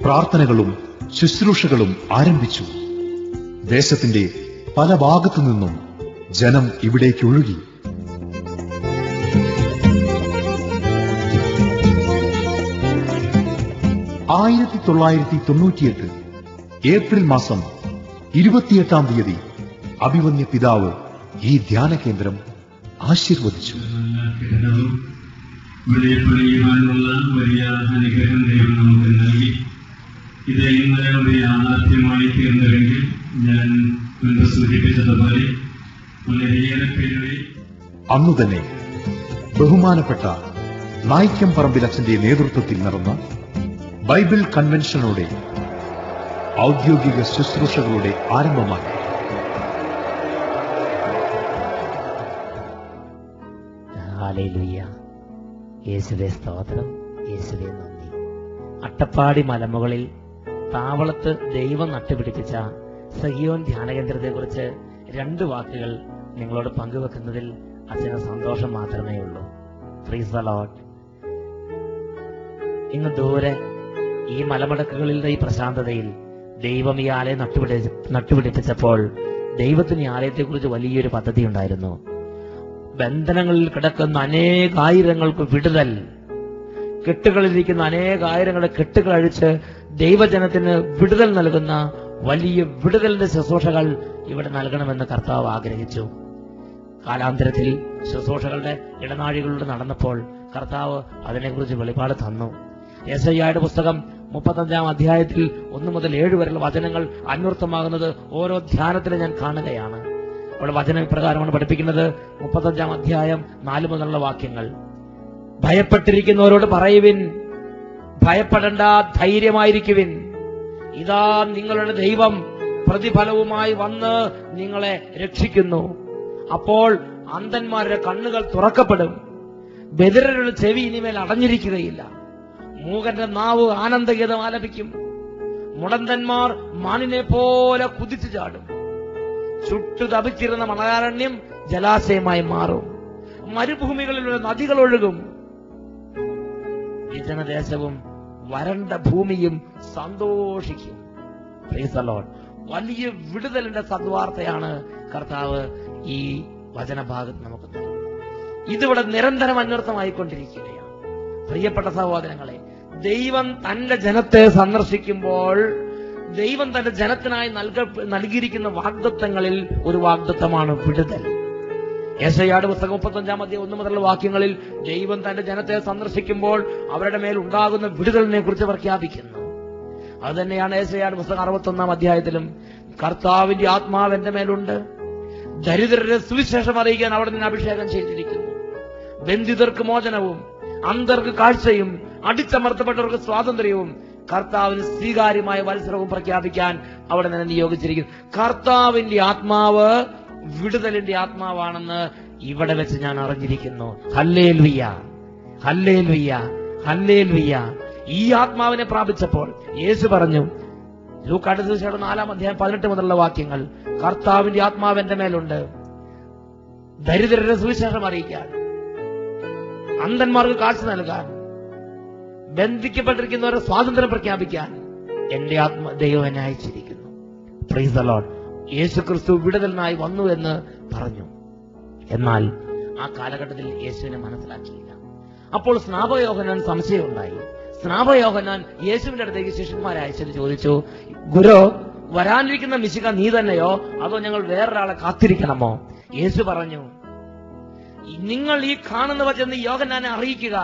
പ്രാർത്ഥനകളും ശുശ്രൂഷകളും ആരംഭിച്ചു. ദേശത്തിന്റെ പല ഭാഗത്തു നിന്നും ജനം ഇവിടേക്ക് ഒഴുകി. ഏപ്രിൽ മാസം 28-ാം തീയതി അഭിവന്യ പിതാവ് ഈ ധ്യാന കേന്ദ്രം ആശീർവദിച്ചു. വലിയ അനുഗ്രഹം ദൈവം നമുക്ക് നൽകി. ഇത് ഇന്നലെ ഒരു യാഥാർത്ഥ്യമായി തീർന്നുവെങ്കിൽ ഞാൻ മുൻപ് സൂചിപ്പിച്ചതുപോലെ വളരെയേറെ പേരുടെ അന്നു തന്നെ ബഹുമാനപ്പെട്ട നായിക്കം പറമ്പിലച്ഛന്റെ നേതൃത്വത്തിൽ നടന്ന ബൈബിൾ കൺവെൻഷനോടെ ഔദ്യോഗിക ശുശ്രൂഷകളുടെ ആരംഭമായി. ഹല്ലേലൂയ. യേശുവേ സ്തോത്രം, യേശുവേ നന്ദി. അട്ടപ്പാടി മലമുകളിൽ താവളത്ത് ദൈവം നട്ടുപിടിപ്പിച്ച സഹിയോൻ ധ്യാനകേന്ദ്രത്തെക്കുറിച്ച് 2 വാക്കുകൾ നിങ്ങളോട് പങ്കുവെക്കുന്നതിൽ അച്ഛന് സന്തോഷം മാത്രമേ ഉള്ളൂ. Price the Lord. ഇന്ന് ദൂരെ ഈ മലമടക്കുകളിലെ ഈ പ്രശാന്തതയിൽ ദൈവം ഈ ആലയം നട്ടുപിടിപ്പിച്ചപ്പോൾ ദൈവത്തിന് ഈ ആലയത്തെക്കുറിച്ച് വലിയൊരു പദ്ധതി ഉണ്ടായിരുന്നു. ബന്ധനങ്ങളിൽ കിടക്കുന്ന അനേകായിരങ്ങൾക്ക് വിടുതൽ, കെട്ടുകളിലിരിക്കുന്ന അനേകായിരങ്ങളുടെ കെട്ടുകൾ അഴിച്ച് ദൈവജനത്തിന് വിടുതൽ നൽകുന്ന വലിയ വിടുതലിന്റെ ശുശ്രൂഷകൾ ഇവിടെ നൽകണമെന്ന് കർത്താവ് ആഗ്രഹിച്ചു. കാലാന്തരത്തിൽ ശുശ്രൂഷകളുടെ ഇടനാഴികളിലൂടെ നടന്നപ്പോൾ കർത്താവ് അതിനെക്കുറിച്ച് വെളിപാട് തന്നു. യെശയ്യായുടെ പുസ്തകം 35-ാം അധ്യായത്തിൽ 1 മുതൽ 7 വരെയുള്ള വചനങ്ങൾ അന്വർത്ഥമാകുന്നത് ഓരോ ധ്യാനത്തിലും ഞാൻ കാണുകയാണ്. അവിടെ വചനം ഇപ്രകാരമാണ് പഠിപ്പിക്കുന്നത്. 35-ാം അധ്യായം 4 മുതലുള്ള വാക്യങ്ങൾ: ഭയപ്പെട്ടിരിക്കുന്നവരോട് പറയുവിൻ, ഭയപ്പെടേണ്ട, ധൈര്യമായിരിക്കുവിൻ. ഇതാ നിങ്ങളുടെ ദൈവം പ്രതിഫലവുമായി വന്ന് നിങ്ങളെ രക്ഷിക്കുന്നു. അപ്പോൾ അന്ധന്മാരുടെ കണ്ണുകൾ തുറക്കപ്പെടും, ബധിരരുടെ ചെവി ഇനിമേൽ അടഞ്ഞിരിക്കുകയില്ല, മൂകന്റെ നാവ് ആനന്ദഗീതം ആലപിക്കും, മുടന്തന്മാർ മാനിനെ പോലെ കുതിച്ചു ചാടും, ചുട്ടു തപിച്ചിരുന്ന മണലാരണ്യം ജലാശയമായി മാറും, മരുഭൂമികളിലൂടെ നദികൾ ഒഴുകും, വിജനദേശവും വരണ്ട ഭൂമിയും സന്തോഷിക്കും. Price the Lord. വലിയ വിടുതലിന്റെ സദ്വാർത്തയാണ് കർത്താവ് ഈ വചനഭാഗത്ത് നമുക്ക് തരുന്നത്. ഇതിവിടെ നിരന്തരം അന്വർത്ഥമായിക്കൊണ്ടിരിക്കുകയാണ്. പ്രിയപ്പെട്ട സഹോദരങ്ങളെ, ദൈവം തന്റെ ജനത്തെ സന്ദർശിക്കുമ്പോൾ ദൈവം തന്റെ ജനത്തിനായി നൽകിയിരിക്കുന്ന വാഗ്ദത്തങ്ങളിൽ ഒരു വാഗ്ദത്തമാണ് വിടുതൽ. യെശയ്യായുടെ പുസ്തകം 35-ാം അധ്യായം 1 മുതലുള്ള വാക്യങ്ങളിൽ ദൈവം തന്റെ ജനത്തെ സന്ദർശിക്കുമ്പോൾ അവരുടെ മേൽ ഉണ്ടാകുന്ന വിടുതലിനെ കുറിച്ച് പ്രഖ്യാപിക്കുന്നു. അതുതന്നെയാണ് യെശയ്യായുടെ പുസ്തകം 61-ാം അധ്യായത്തിലും കർത്താവിന്റെ ആത്മാവ് എന്റെ മേലുണ്ട്, ദരിദ്രരുടെ സുവിശേഷം അറിയിക്കാൻ അവിടെ നിന്ന് അഭിഷേകം ചെയ്തിരിക്കുന്നു, ബന്ധിതർക്ക് മോചനവും അന്ധർക്ക് കാഴ്ചയും അടിച്ചമർത്തപ്പെട്ടവർക്ക് സ്വാതന്ത്ര്യവും കർത്താവിന് സ്വീകാര്യമായ വത്സരവും പ്രഖ്യാപിക്കാൻ അവിടെ നിന്ന് നിയോഗിച്ചിരിക്കുന്നു. കർത്താവിന്റെ ആത്മാവ് വിടുതലിന്റെ ആത്മാവാണെന്ന് ഇവിടെ വെച്ച് ഞാൻ അറിഞ്ഞിരിക്കുന്നു. Hallelujah, hallelujah, hallelujah. ഈ ആത്മാവിനെ പ്രാപിച്ചപ്പോൾ യേശു പറഞ്ഞു, ലൂക്കായുടെ സുവിശേഷം 4-ാം അധ്യായം 18 മുതലുള്ള വാക്യങ്ങൾ: കർത്താവിന്റെ ആത്മാവ് എന്റെ മേലുണ്ട്, ദരിദ്രരുടെ സുവിശേഷം അറിയിക്കാൻ, അന്ധന്മാർക്ക് കാഴ്ച നൽകാൻ, ബന്ധിക്കപ്പെട്ടിരിക്കുന്നവരെ സ്വാതന്ത്ര്യം പ്രഖ്യാപിക്കാൻ എന്റെ ദൈവം എന്നെ അയച്ചിരിക്കുന്നു. Price the Lord. യേശു ക്രിസ്തു വിടുതലിനായി വന്നു എന്ന് പറഞ്ഞു. എന്നാൽ ആ കാലഘട്ടത്തിൽ യേശുവിനെ മനസ്സിലാക്കിയില്ല. അപ്പോൾ സ്നാപകയോഹന്നാൻ സംശയമുണ്ടായി. സ്നാപകയോഹന്നാൻ യേശുവിന്റെ അടുത്തേക്ക് ശിഷ്യന്മാരെ അയച്ചിട്ട് ചോദിച്ചു, ഗുരു, വരാനിരിക്കുന്ന മിശിഹ നീ തന്നെയോ അതോ ഞങ്ങൾ വേറൊരാളെ കാത്തിരിക്കണമോ? യേശു പറഞ്ഞു, നിങ്ങൾ ഈ കാണുന്നവ ചെന്ന് യോഹന്നാനെ അറിയിക്കുക,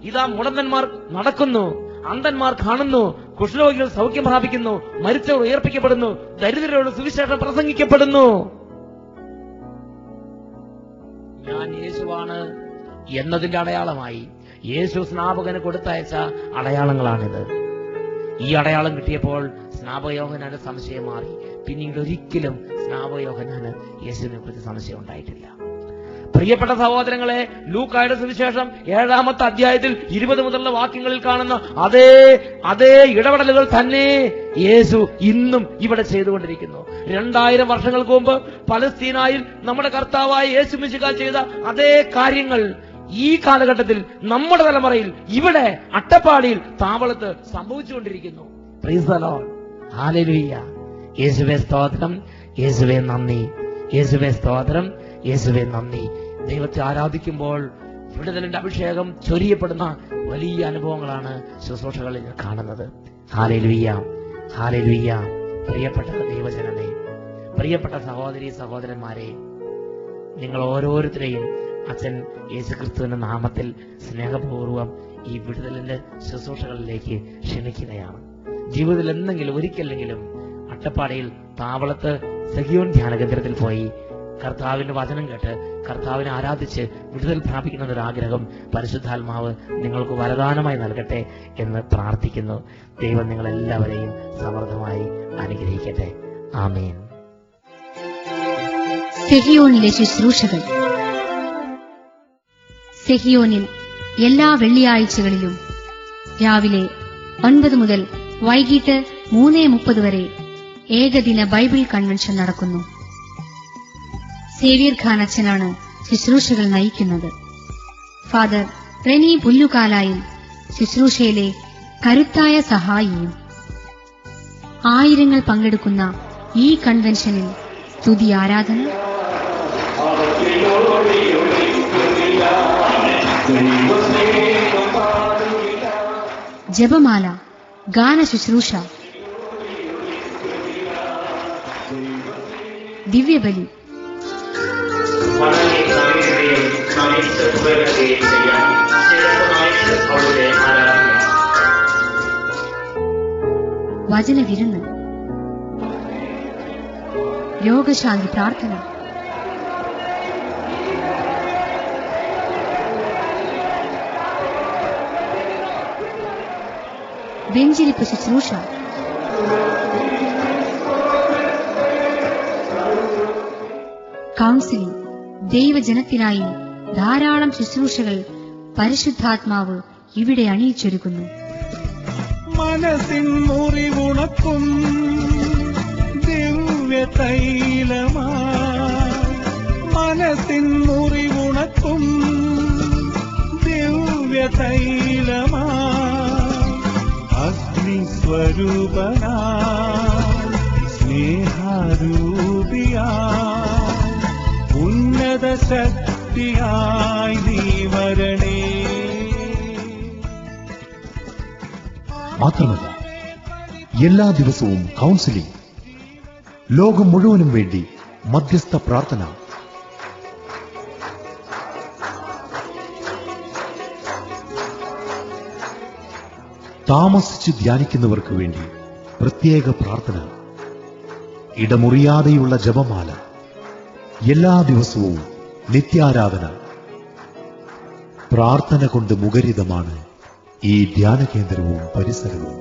ഇതാ മുടന്തന്മാർ നടക്കുന്നു, അന്ധന്മാർ കാണുന്നു, കുഷ്ഠരോഗികൾ സൗഖ്യം പ്രാപിക്കുന്നു, മരിച്ചവർ ഉയർപ്പിക്കപ്പെടുന്നു, ദരിദ്രരോട് സുവിശേഷം പ്രസംഗിക്കപ്പെടുന്നു. ഞാൻ യേശുവാണ് എന്നതിന്റെ അടയാളമായി യേശു സ്നാപകന് കൊടുത്തയച്ച അടയാളങ്ങളാണിത്. ഈ അടയാളം കിട്ടിയപ്പോൾ സ്നാപകയോഹന്നാന്റെ സംശയം മാറി. പിന്നീട് ഒരിക്കലും സ്നാപകയോഹന്നാന് യേശുവിനെ കുറിച്ച് സംശയം ഉണ്ടായിട്ടില്ല. പ്രിയപ്പെട്ട സഹോദരങ്ങളെ, ലൂക്കായുടെ സുവിശേഷം 7-ാമത്തെ അധ്യായത്തിൽ 20 മുതലുള്ള വാക്യങ്ങളിൽ കാണുന്ന അതേ ഇടപെടലുകൾ തന്നെ യേശു ഇന്നും ഇവിടെ ചെയ്തുകൊണ്ടിരിക്കുന്നു. 2000 വർഷങ്ങൾക്ക് മുമ്പ് പലസ്തീനായിൽ നമ്മുടെ കർത്താവായ യേശു മിശിഹ ചെയ്ത അതേ കാര്യങ്ങൾ ഈ കാലഘട്ടത്തിൽ നമ്മുടെ തലമുറയിൽ ഇവിടെ അട്ടപ്പാടിയിൽ താവളത്ത് സംഭവിച്ചുകൊണ്ടിരിക്കുന്നു. Praise the Lord. ഹല്ലേലൂയ. യേശുവേ സ്തോത്രം, യേശുവേ നന്ദി, യേശുവേ സ്തോത്രം, യേശുവേ നന്ദി. ദൈവത്തെ ആരാധിക്കുമ്പോൾ വിടുതലിന്റെ അഭിഷേകം ചൊരിയപ്പെടുന്ന വലിയ അനുഭവങ്ങളാണ് ശുശ്രൂഷകളിൽ കാണുന്നത്. Hallelujah, hallelujah. പ്രിയപ്പെട്ട ദൈവജനമേ, പ്രിയപ്പെട്ട സഹോദരി സഹോദരന്മാരെ, നിങ്ങൾ ഓരോരുത്തരെയും അച്ഛൻ യേശുക്രിസ്തുവിന്റെ നാമത്തിൽ സ്നേഹപൂർവ്വം ഈ വിടുതലിന്റെ ശുശ്രൂഷകളിലേക്ക് ക്ഷണിക്കുകയാണ്. ജീവിതത്തിൽ എന്തെങ്കിലും ഒരിക്കലെങ്കിലും അട്ടപ്പാടിയിൽ താവളത്ത് സഹിയോൻ ധ്യാന കേന്ദ്രത്തിൽ പോയി കർത്താവിന്റെ വചനം കേട്ട് കർത്താവിനെ ആരാധിച്ച് വിടുതൽ പ്രാപിക്കണമെന്നൊരു ആഗ്രഹം പരിശുദ്ധാത്മാവ് നിങ്ങൾക്ക് വരദാനമായി നൽകട്ടെ എന്ന് പ്രാർത്ഥിക്കുന്നു. ദൈവം നിങ്ങളെല്ലാവരെയും സമൃദ്ധമായി അനുഗ്രഹിക്കട്ടെ. ആമേൻ. സെഹിയോനിലെ ശുശ്രൂഷകൾ. സെഹിയോനിൽ എല്ലാ വെള്ളിയാഴ്ചകളിലും രാവിലെ 9 മുതൽ വൈകിട്ട് 3:30 വരെ ഏകദിന ബൈബിൾ കൺവെൻഷൻ നടക്കുന്നു. സേവ്യർ ഖാൻ അച്ഛനാണ് ശുശ്രൂഷകൾ നയിക്കുന്നത്. ഫാദർ റെനി പുല്ലുകാലായിൽ ശുശ്രൂഷയിലെ കരുത്തായ സഹായിയും. ആയിരങ്ങൾ പങ്കെടുക്കുന്ന ഈ കൺവെൻഷനിൽ സ്തുതി ആരാധന, ജപമാല, ഗാന ശുശ്രൂഷ, ദിവ്യബലി, വചനവിരുന്ന്, രോഗശാന്തി പ്രാർത്ഥന, വെഞ്ചിരിപ്പ് ശുശ്രൂഷ, കൗൺസിലിംഗ്. ദൈവജനത്തിനായി ധാരാളം ശുശ്രൂഷകൾ പരിശുദ്ധാത്മാവ് ഇവിടെ അണിയിച്ചൊരുക്കുന്നു. മനസ്സിൻ മുറിവുണക്കും ദിവ്യ തൈലമായി, മനസ്സിൻ മുറിവുണക്കും ദിവ്യ തൈലമായി, അഗ്നിസ്വരൂപനായി സ്നേഹാരൂപിയായി ഉന്നത ശക്തിയായി നീ വരണേ. മാത്രമല്ല എല്ലാ ദിവസവും കൗൺസിലിംഗ്, ലോകം മുഴുവനും വേണ്ടി മധ്യസ്ഥ പ്രാർത്ഥന, താമസിച്ച് ധ്യാനിക്കുന്നവർക്ക് വേണ്ടി പ്രത്യേക പ്രാർത്ഥന, ഇടമുറിയാതെയുള്ള ജപമാല, എല്ലാ ദിവസവും നിത്യാരാധന. പ്രാർത്ഥന കൊണ്ട് മുഖരിതമാണ് ഈ ധ്യാന കേന്ദ്രവും പരിസരവും.